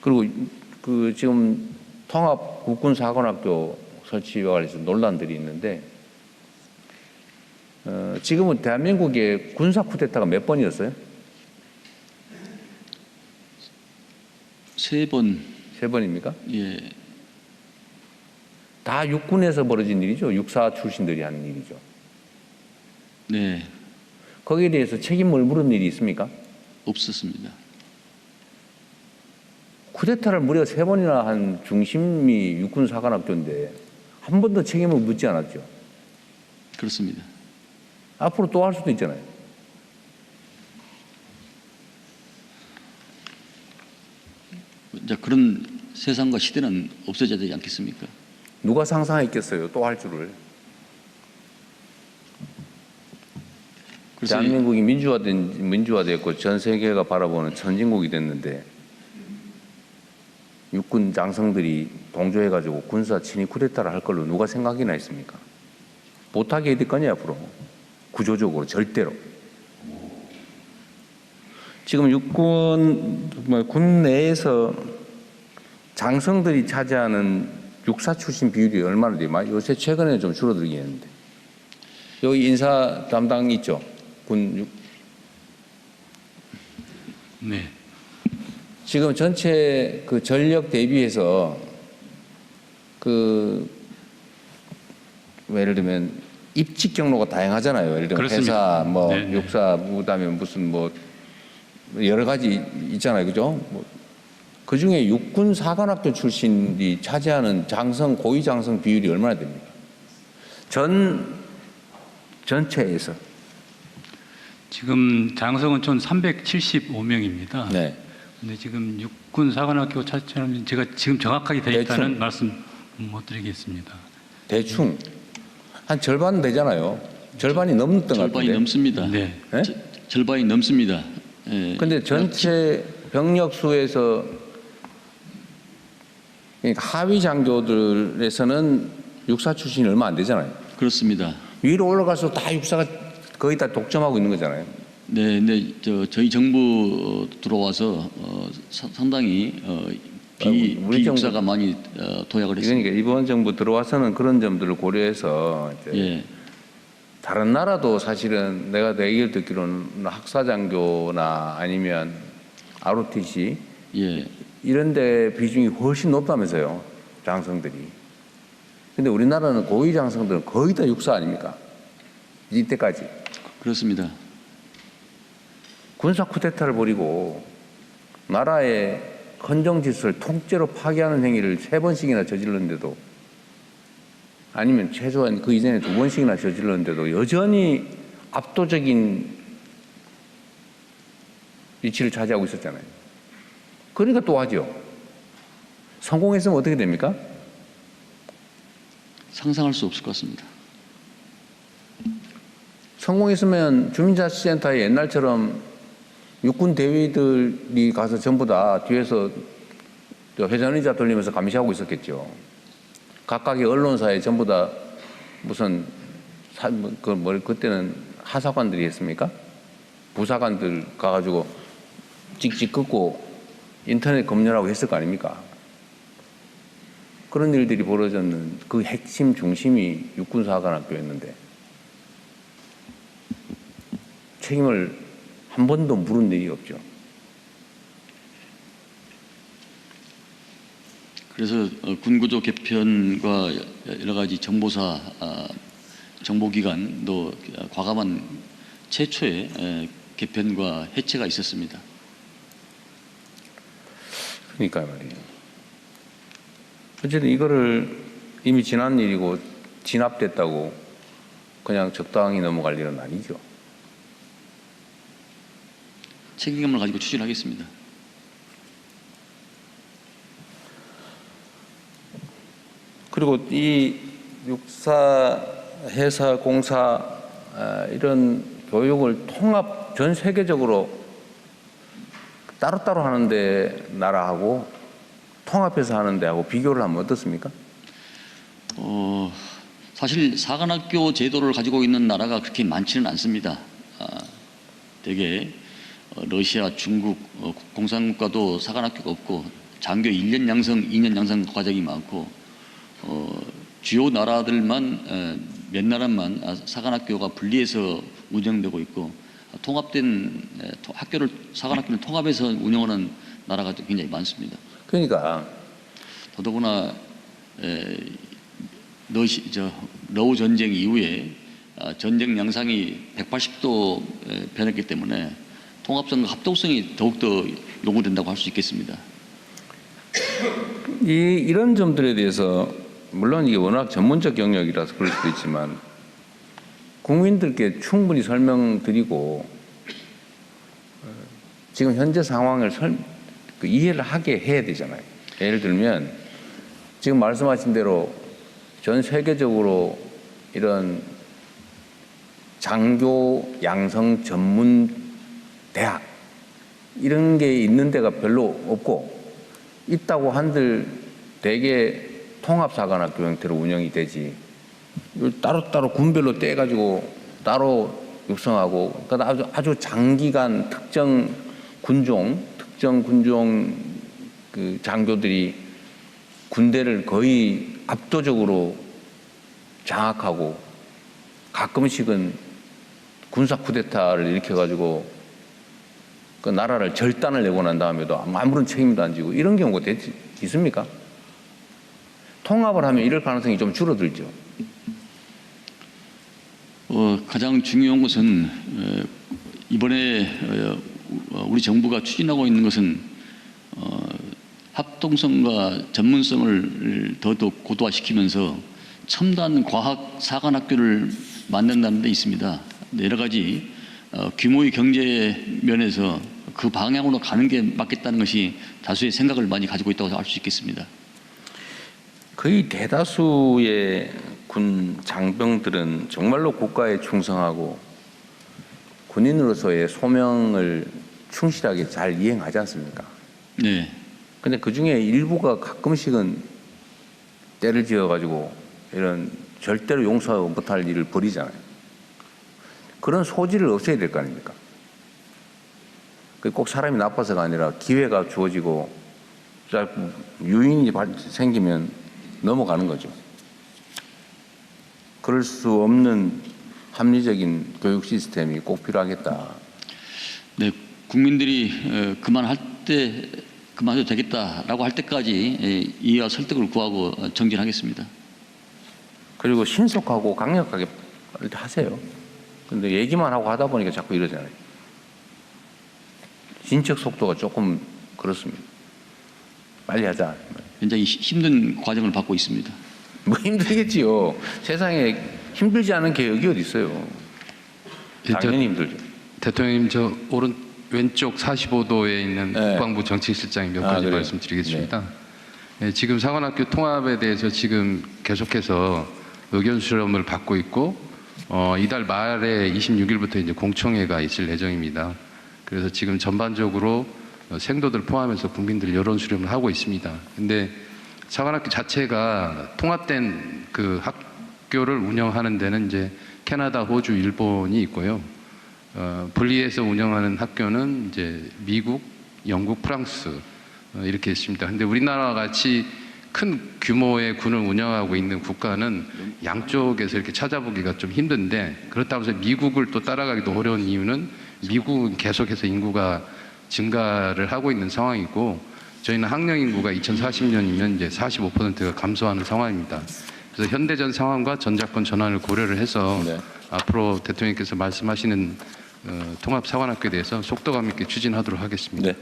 그리고 그 지금 통합 국군사관학교 설치와 관련해서 논란들이 있는데 지금은 대한민국의 군사 쿠데타가 몇 번이었어요? 3번. 3번입니까? 예. 다 육군에서 벌어진 일이죠. 육사 출신들이 하는 일이죠. 네. 거기에 대해서 책임을 물은 일이 있습니까? 없었습니다. 쿠데타를 무려 3번이나 한 중심이 육군사관학교인데 한 번도 책임을 묻지 않았죠. 그렇습니다. 앞으로 또 할 수도 있잖아요. 이제 그런 세상과 시대는 없어져야 되지 않겠습니까? 누가 상상했겠어요. 또 할 줄을. 대한민국이 민주화됐고 전 세계가 바라보는 선진국이 됐는데 육군 장성들이 동조해가지고 군사 친위 쿠데타를 할 걸로 누가 생각이나 했습니까? 못하게 해야 될 거냐 앞으로. 구조적으로 절대로. 지금 군 내에서 장성들이 차지하는 육사 출신 비율이 얼마나 돼요? 요새 최근에 좀 줄어들긴 했는데. 여기 인사 담당 있죠? 네. 지금 전체 그 전력 대비해서 예를 들면 입직 경로가 다양하잖아요. 예를 들면 그렇습니다. 회사, 네, 육사, 그다음에 무슨 여러 가지 있잖아요, 그죠? 그 중에 육군 사관학교 출신이 차지하는 고위 장성 비율이 얼마나 됩니까? 전체에서. 지금 장성은 총 375명입니다. 네. 근데 지금 육군 사관학교 차처럼 제가 지금 정확하게 되어 있다는 대충. 말씀 못 드리겠습니다. 대충 한 절반 되잖아요. 절반이 넘는 것 같은데. 절반이 넘습니다. 네. 네? 절반이 넘습니다. 예. 근데 전체 병력 수에서 그러니까 하위 장교들에서는 육사 출신이 얼마 안 되잖아요. 그렇습니다. 위로 올라가서 다 육사가 거의 다 독점하고 있는 거잖아요. 네, 근데 저희 정부 들어와서 상당히 비육사가 많이 도약을 했습니다. 그러니까 이번 정부 들어와서는 그런 점들을 고려해서 이제 예. 다른 나라도 사실은 내가 내 얘기를 듣기로는 학사장교나 아니면 ROTC 예. 이런 데 비중이 훨씬 높다면서요. 장성들이. 근데 우리나라는 고위 장성들은 거의 다 육사 아닙니까? 이때까지. 그렇습니다. 군사 쿠데타를 벌이고 나라의 헌정 질서를 통째로 파괴하는 행위를 3번씩이나 저질렀는데도 아니면 최소한 그 이전에 2번씩이나 저질렀는데도 여전히 압도적인 위치를 차지하고 있었잖아요. 그러니까 또 하죠. 성공했으면 어떻게 됩니까? 상상할 수 없을 것 같습니다. 성공했으면 주민자치센터에 옛날처럼 육군 대위들이 가서 전부 다 뒤에서 회전의자 돌리면서 감시하고 있었겠죠. 각각의 언론사에 전부 다 무슨 그때는 하사관들이 했습니까? 부사관들 가가지고 찍찍 긋고 인터넷 검열하고 했을 거 아닙니까? 그런 일들이 벌어졌는 그 핵심 중심이 육군사관학교였는데 책임을 한 번도 물은 일이 없죠. 그래서 군구조 개편과 여러 가지 정보사, 정보기관도 과감한 최초의 개편과 해체가 있었습니다. 그러니까 말이에요. 어쨌든 이거를 이미 지난 일이고 진압됐다고 그냥 적당히 넘어갈 일은 아니죠. 책임감을 가지고 추진하겠습니다. 그리고 이 육사, 해사, 공사 이런 교육을 통합 전 세계적으로 따로따로 하는데 나라하고 통합해서 하는 데하고 비교를 하면 어떻습니까? 사실 사관학교 제도를 가지고 있는 나라가 그렇게 많지는 않습니다. 되게 러시아, 중국 공산국가도 사관학교가 없고 장교 1년 양성, 2년 양성 과정이 많고 주요 나라들만 몇 나라만 사관학교가 분리해서 운영되고 있고 통합된 사관학교를 통합해서 운영하는 나라가 굉장히 많습니다. 그러니까 더더구나 러우 전쟁 이후에 전쟁 양상이 180도 변했기 때문에 통합성과 합동성이 더욱더 요구된다고 할 수 있겠습니다. 이런 점들에 대해서 물론 이게 워낙 전문적 영역이라서 그럴 수도 있지만 국민들께 충분히 설명드리고 지금 현재 상황을 이해를 하게 해야 되잖아요. 예를 들면 지금 말씀하신 대로 전 세계적으로 이런 장교 양성 전문 대학 이런 게 있는 데가 별로 없고 있다고 한들 대개 통합사관학교 형태로 운영이 되지 따로따로 군별로 떼가지고 따로 육성하고 그러니까 아주 장기간 특정 군종 그 장교들이 군대를 거의 압도적으로 장악하고 가끔씩은 군사 쿠데타를 일으켜가지고 그 나라를 절단을 내고 난 다음에도 아무런 책임도 안 지고 이런 경우가 있습니까? 통합을 하면 이럴 가능성이 좀 줄어들죠. 가장 중요한 것은 이번에 우리 정부가 추진하고 있는 것은 합동성과 전문성을 더더욱 고도화시키면서 첨단 과학 사관학교를 만든다는 데 있습니다. 여러 가지 규모의 경제 면에서 그 방향으로 가는 게 맞겠다는 것이 다수의 생각을 많이 가지고 있다고 할 수 있겠습니다. 거의 대다수의 군 장병들은 정말로 국가에 충성하고 군인으로서의 소명을 충실하게 잘 이행하지 않습니까? 네. 근데 그 중에 일부가 가끔씩은 때를 지어가지고 이런 절대로 용서 못할 일을 벌이잖아요. 그런 소지를 없애야 될 거 아닙니까? 꼭 사람이 나빠서가 아니라 기회가 주어지고 유인이 생기면 넘어가는 거죠. 그럴 수 없는 합리적인 교육 시스템이 꼭 필요하겠다. 네, 국민들이 그만해도 되겠다라고 할 때까지 이해와 설득을 구하고 정진하겠습니다. 그리고 신속하고 강력하게 하세요. 근데 얘기만 하고 하다 보니까 자꾸 이러잖아요. 진척 속도가 조금 그렇습니다. 빨리 하자. 굉장히 힘든 과정을 받고 있습니다. 뭐 힘들겠지요. 세상에 힘들지 않은 개혁이 어디 있어요. 당연히 힘들죠. 대통령님 저 왼쪽 45도에 있는 네. 국방부 정책실장이 몇 가지 그래요? 말씀드리겠습니다. 네, 지금 사관학교 통합에 대해서 지금 계속해서 의견 수렴을 받고 있고 이달 말에 26일부터 이제 공청회가 있을 예정입니다. 그래서 지금 전반적으로 생도들 포함해서 국민들 여론 수렴을 하고 있습니다. 근데 사관학교 자체가 통합된 그 학교를 운영하는 데는 이제 캐나다, 호주, 일본이 있고요. 분리해서 운영하는 학교는 이제 미국, 영국, 프랑스 이렇게 있습니다. 근데 우리나라와 같이 큰 규모의 군을 운영하고 있는 국가는 양쪽에서 이렇게 찾아보기가 좀 힘든데 그렇다고 해서 미국을 또 따라가기도 어려운 이유는 미국은 계속해서 인구가 증가를 하고 있는 상황이고 저희는 학령 인구가 2040년이면 이제 45%가 감소하는 상황입니다. 그래서 현대전 상황과 전자권 전환을 고려를 해서 네. 앞으로 대통령께서 말씀하시는 통합사관학교에 대해서 속도감 있게 추진하도록 하겠습니다. 네.